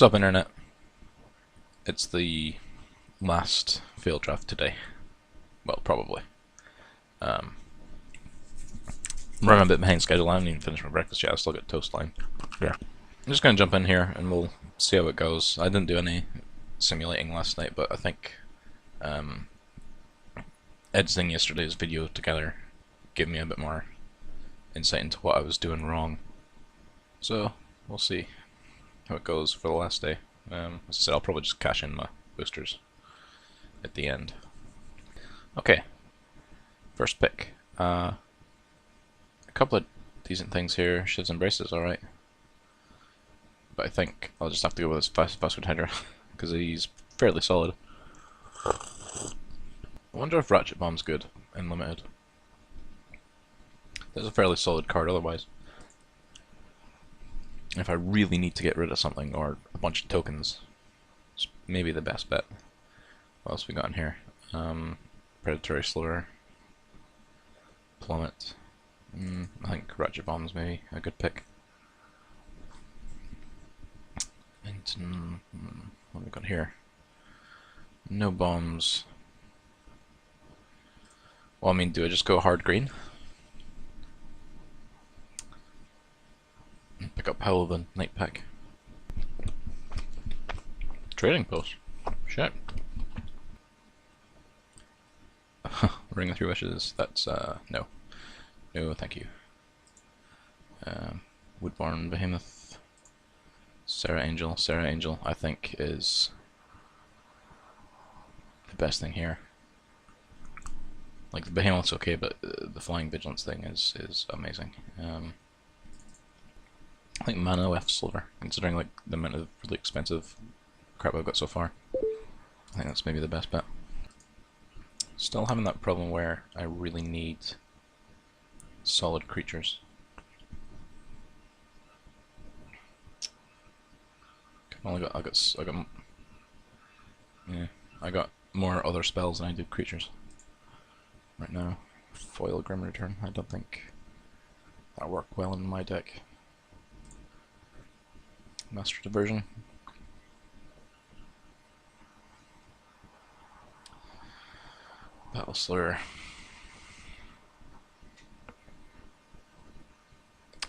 What's up, Internet? It's the last failed draft today. Well, probably. I'm running a bit behind schedule. I haven't even finished my breakfast yet. I still got toast line. Yeah. I'm just going to jump in here and we'll see how it goes. I didn't do any simulating last night, but I think editing yesterday's video together gave me a bit more insight into what I was doing wrong. So, we'll see how it goes for the last day. As I said, I'll probably just cash in my boosters at the end. Okay, first pick. A couple of decent things here. Shivs and Braces, alright. But I think I'll just have to go with this Fastfood Hydra, because he's fairly solid. I wonder if Ratchet Bomb's good in Limited. That's a fairly solid card otherwise. If I really need to get rid of something, or a bunch of tokens, it's maybe the best bet. What else we got in here? Predatory Slaughter. Plummet. I think Ratchet Bomb's maybe a good pick. And what have we got here? No bombs. Well, I mean, do I just go hard green? Pick up Howl of the Night Pack. Trading Post. Shit. Ring of Three Wishes. That's no. No, thank you. Woodborn Behemoth. Sarah Angel. Sarah Angel, I think, is the best thing here. Like, the Behemoth's okay, but the Flying Vigilance thing is amazing. I think Mana F Silver, considering like the amount of really expensive crap I've got so far. I think that's maybe the best bet. Still having that problem where I really need solid creatures. I got more other spells than I do creatures right now. Foil Grim Return, I don't think that'll work well in my deck. Master Diversion. Battle Slayer.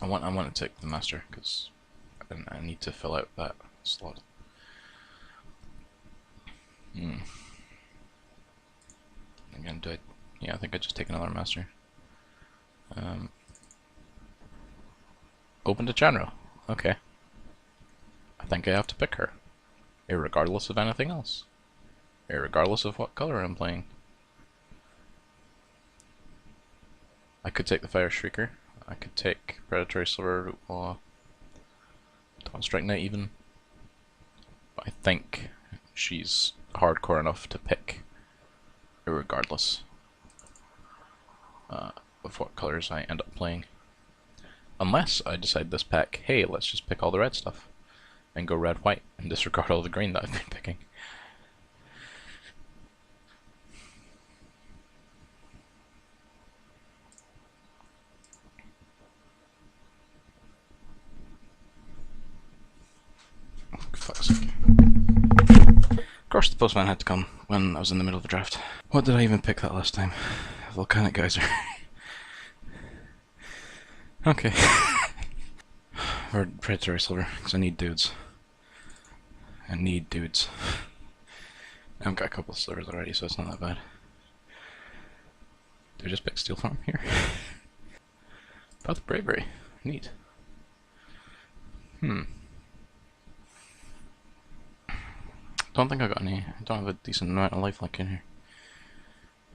I want to take the Master because I need to fill out that slot. Again, do I? Yeah, I think I just take another Master. Open to Chanro. Okay. I think I have to pick her, irregardless of anything else, irregardless of what color I'm playing. I could take the Fire Shrieker, I could take Predatory Silver, Root Law, Dawn Strike Knight even, but I think she's hardcore enough to pick, irregardless of what colors I end up playing. Unless I decide this pack, hey, let's just pick all the red stuff. And go red-white, and disregard all the green that I've been picking. Oh, fuck's sake. Of course the postman had to come when I was in the middle of the draft. What did I even pick that last time? Volcanic Geyser. Okay. Or Predatory Silver, because I need dudes. I need dudes. I've got a couple of slivers already, so it's not that bad. Do I just pick Steel Farm here? Path of Bravery. Neat. Don't think I got any. I don't have a decent amount of lifelink in here.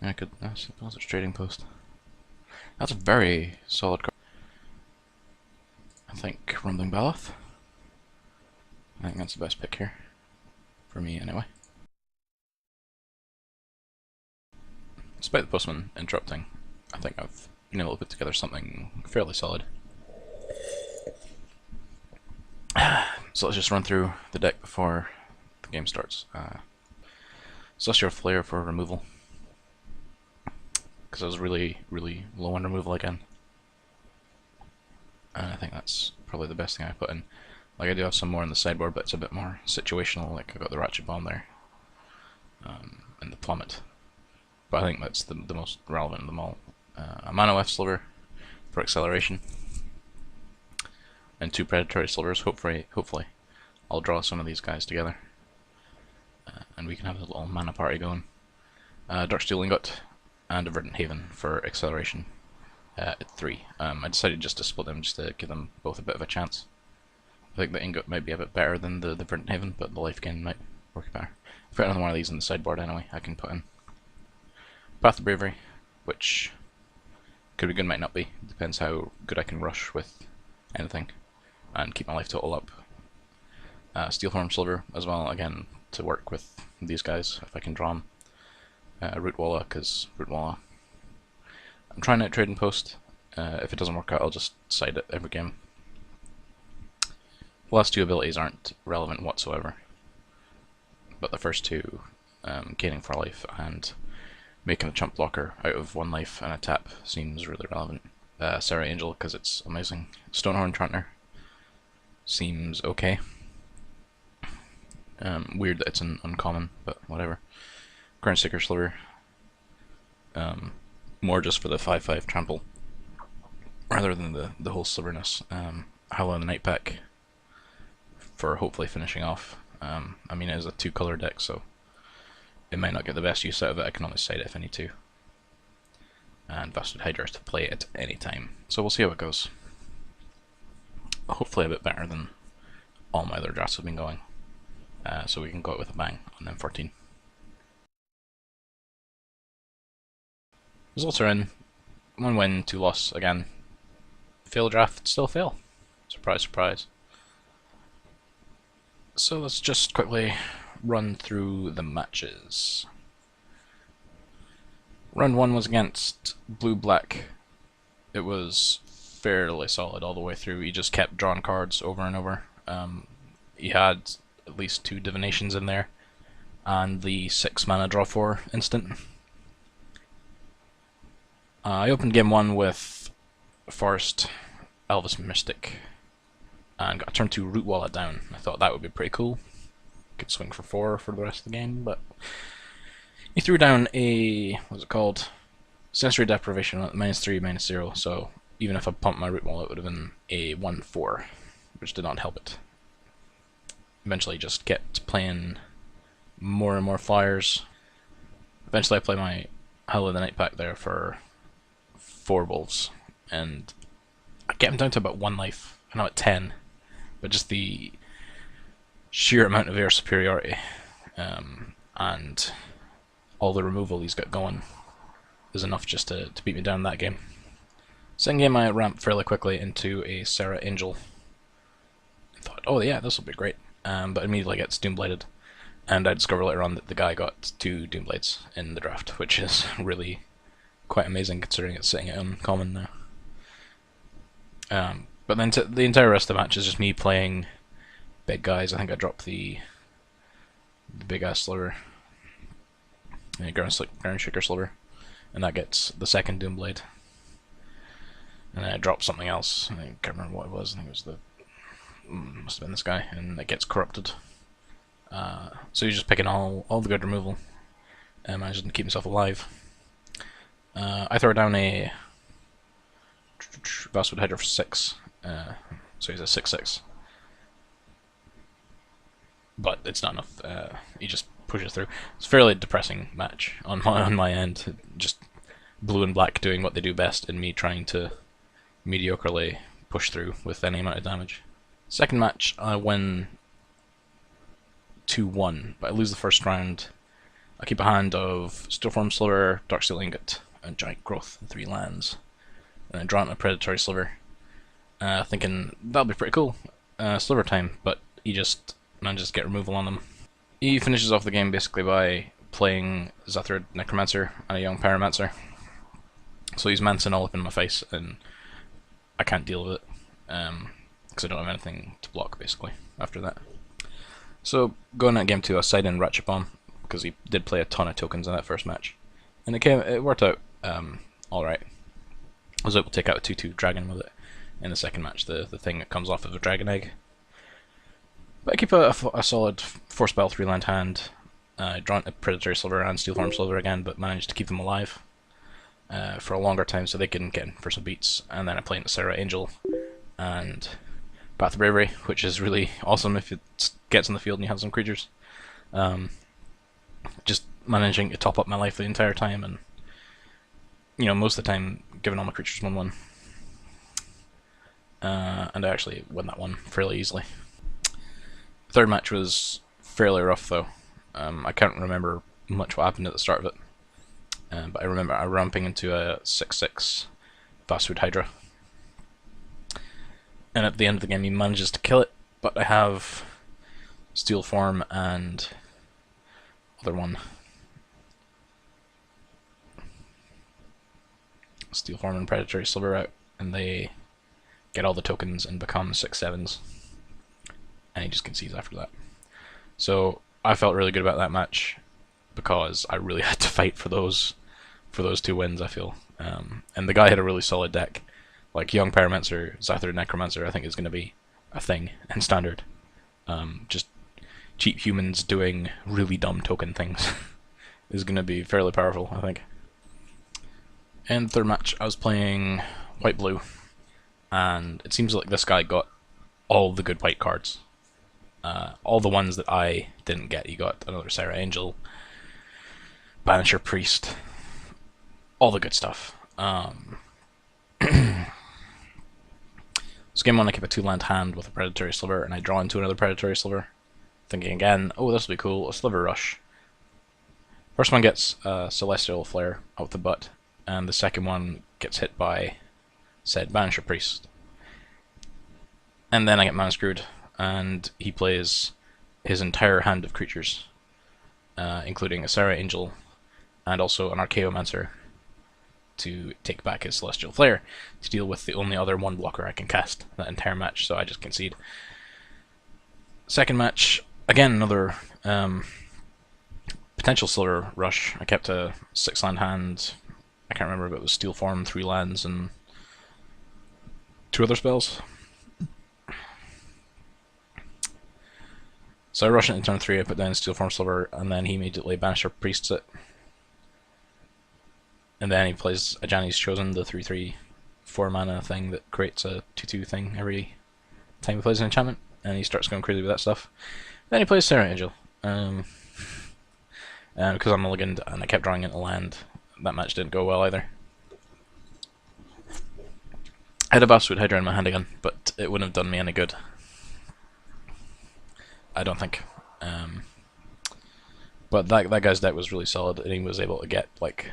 I could. I suppose it's Trading Post. That's a very solid card. I think Rumbling Baloth. I think that's the best pick here. For me, anyway. Despite the postman interrupting, I think I've been able to put together something fairly solid. So let's just run through the deck before the game starts. Celestial Flare for removal, because I was really low on removal again. And I think that's probably the best thing I put in. Like I do have some more in the sideboard, but it's a bit more situational. Like I got the Ratchet Bomb there, and the Plummet. But I think that's the most relevant of them all. A Mono F Sliver for acceleration, and 2 Predatory Slivers. Hopefully, I'll draw some of these guys together, and we can have a little mana party going. Darksteel Ingot and a Verdant Haven for acceleration at 3. I decided just to split them, just to give them both a bit of a chance. I think the Ingot might be a bit better than the Verdant Haven, but the life gain might work better. I've got another one of these in the sideboard anyway, I can put in. Path of Bravery, which could be good, might not be. Depends how good I can rush with anything and keep my life total up. Steelform Sliver as well, again, to work with these guys if I can draw them. Root Walla, because Root Walla. I'm trying to trade and post. If it doesn't work out, I'll just side it every game. The last 2 abilities aren't relevant whatsoever, but the first 2, gaining 4 life and making a chump blocker out of 1 life and a tap, seems really relevant. Sarah Angel, because it's amazing. Stonehorn Trantner seems okay. Weird that it's an uncommon, but whatever. Current Sticker Sliver, more just for the 5/5 trample, rather than the whole sliverness. Howl on the Night Pack for hopefully finishing off. I mean, it is a 2-color deck, so it might not get the best use out of it. I can only side it if I need to. And Vasted Hydra to play at any time. So we'll see how it goes. Hopefully a bit better than all my other drafts have been going. So we can go out with a bang on M14. Results are in. 1 win, 2 loss again. Fail draft, still fail. Surprise, surprise. So let's just quickly run through the matches. Round 1 was against Blue-Black. It was fairly solid all the way through. He just kept drawing cards over and over. He had at least 2 divinations in there, and the 6 mana draw 4 instant. I opened game 1 with Forest, Elvis Mystic, and got a turn 2 Root Wallet down. I thought that would be pretty cool. Could swing for 4 for the rest of the game, but he threw down a, what's it called? Sensory Deprivation at -3, -0, so even if I pumped my Root Wallet, it would have been a 1/4, which did not help it. Eventually just kept playing more and more flyers. Eventually I play my Howl of the Night Pack there for 4 wolves, and I get him down to about 1 life. I know at 10, but just the sheer amount of air superiority and all the removal he's got going is enough just to beat me down that game. Second game I ramped fairly quickly into a Sarah Angel. I thought, oh yeah, this will be great, but immediately gets Doomblighted, and I discover later on that the guy got 2 Doomblades in the draft, which is really quite amazing considering it's sitting at uncommon now. But then the entire rest of the match is just me playing big guys. I think I dropped the big ass sliver, Ground Shaker Sliver, and that gets the second Doomblade. And then I dropped something else. I can't remember what it was. I think it was the must have been this guy, and it gets corrupted. So you're just picking all the good removal, and managing to keep himself alive. I throw down a Basswood Hydra for 6, so he's a 6/6. But it's not enough. He just pushes through. It's a fairly depressing match on my end. Just blue and black doing what they do best, and me trying to mediocrely push through with any amount of damage. Second match, I win 2-1, but I lose the first round. I keep a hand of Steelform Sliver, Darksteel Ingot, and Giant Growth, 3 lands. And I draw out a Predatory Sliver, thinking that'll be pretty cool. Sliver time, but he just manages to get removal on them. He finishes off the game basically by playing Zethrid Necromancer and a Young Pyromancer. So he's mancing all up in my face, and I can't deal with it, because I don't have anything to block basically after that. So going at game 2, I side in Ratchet Bomb, because he did play a ton of tokens in that first match, and it worked out alright. I was able to take out a 2/2 dragon with it in the second match, the thing that comes off of a dragon egg. But I keep a solid 4-spell 3-land hand. Drawn a Predatory Sliver and Steelform Sliver again, but managed to keep them alive for a longer time so they can get in for some beats. And then I play into Sarah Angel and Path of Bravery, which is really awesome if it gets in the field and you have some creatures. Just managing to top up my life the entire time, and most of the time giving all my creatures 1/1. And I actually won that one fairly easily. The third match was fairly rough though. I can't remember much what happened at the start of it, but I remember I ramping into a 6/6 Basswood Hydra, and at the end of the game he manages to kill it, but I have Steel Form and other one. Steel Form and Predatory Sliver out, and they get all the tokens and become 6/7s, and he just concedes after that. So I felt really good about that match because I really had to fight for those 2 wins, I feel. And the guy had a really solid deck. Like Young Pyromancer, Zathra Necromancer, I think is going to be a thing in Standard. Just cheap humans doing really dumb token things is going to be fairly powerful, I think. And the third match, I was playing white-blue, and it seems like this guy got all the good white cards. All the ones that I didn't get. He got another Sarah Angel, Banisher Priest, all the good stuff. So game 1 I keep a 2-land hand with a Predatory Sliver, and I draw into another Predatory Sliver, thinking again, oh this will be cool, a Sliver Rush. First one gets Celestial Flare out the butt, and the second one gets hit by said Banisher Priest. And then I get mana screwed, and he plays his entire hand of creatures, including a Sarah Angel and also an Archaeomancer, to take back his Celestial Flare to deal with the only other 1 blocker I can cast that entire match, so I just concede. Second match, again another potential Sliver Rush. I kept a 6-land hand. I can't remember if it was Steel Form, 3 lands, and 2 other spells. So I rush it in turn 3, I put down Steel Form Sliver, and then he immediately Banisher Priests it. And then he plays Ajani's Chosen, the 3/3 4-mana thing that creates a 2/2 thing every time he plays an enchantment, and he starts going crazy with that stuff. Then he plays Sarah Angel. And because I'm mulliganed and I kept drawing into land, that match didn't go well either. I had a Basswood Hydra in my hand again, but it wouldn't have done me any good, I don't think. But that guy's deck was really solid, and he was able to get like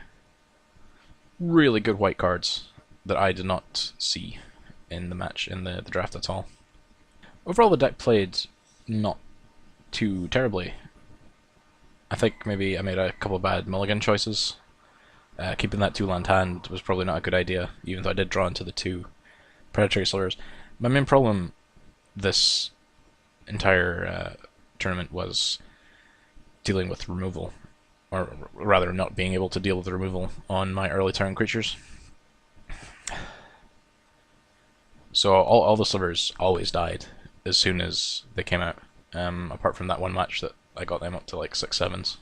really good white cards that I did not see in the match, in the draft at all. Overall the deck played not too terribly. I think maybe I made a couple of bad mulligan choices. Keeping that 2-land hand was probably not a good idea, even though I did draw into the 2 Predatory Slivers. My main problem this entire tournament was dealing with removal, or rather not being able to deal with the removal on my early turn creatures. So all the slivers always died as soon as they came out, apart from that one match that I got them up to like 6/7s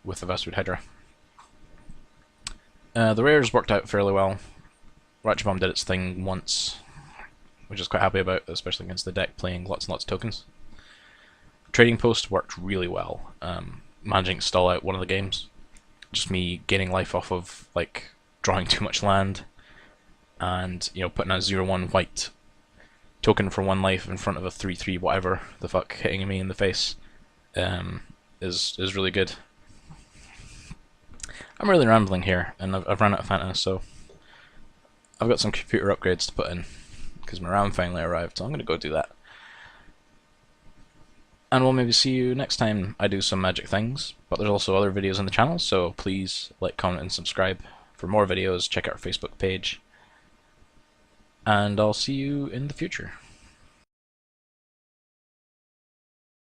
with the Basswood Hydra. The rares worked out fairly well. Ratchet Bomb did its thing once, which I was quite happy about, especially against the deck playing lots and lots of tokens. Trading Post worked really well, managing to stall out one of the games. Just me gaining life off of like drawing too much land, and putting a 0/1 white token for 1 life in front of a 3/3 whatever the fuck hitting me in the face is really good. I'm really rambling here, and I've run out of Fanta, so I've got some computer upgrades to put in, because my RAM finally arrived, so I'm going to go do that. And we'll maybe see you next time I do some magic things, but there's also other videos on the channel, so please like, comment, and subscribe. For more videos, check out our Facebook page, and I'll see you in the future.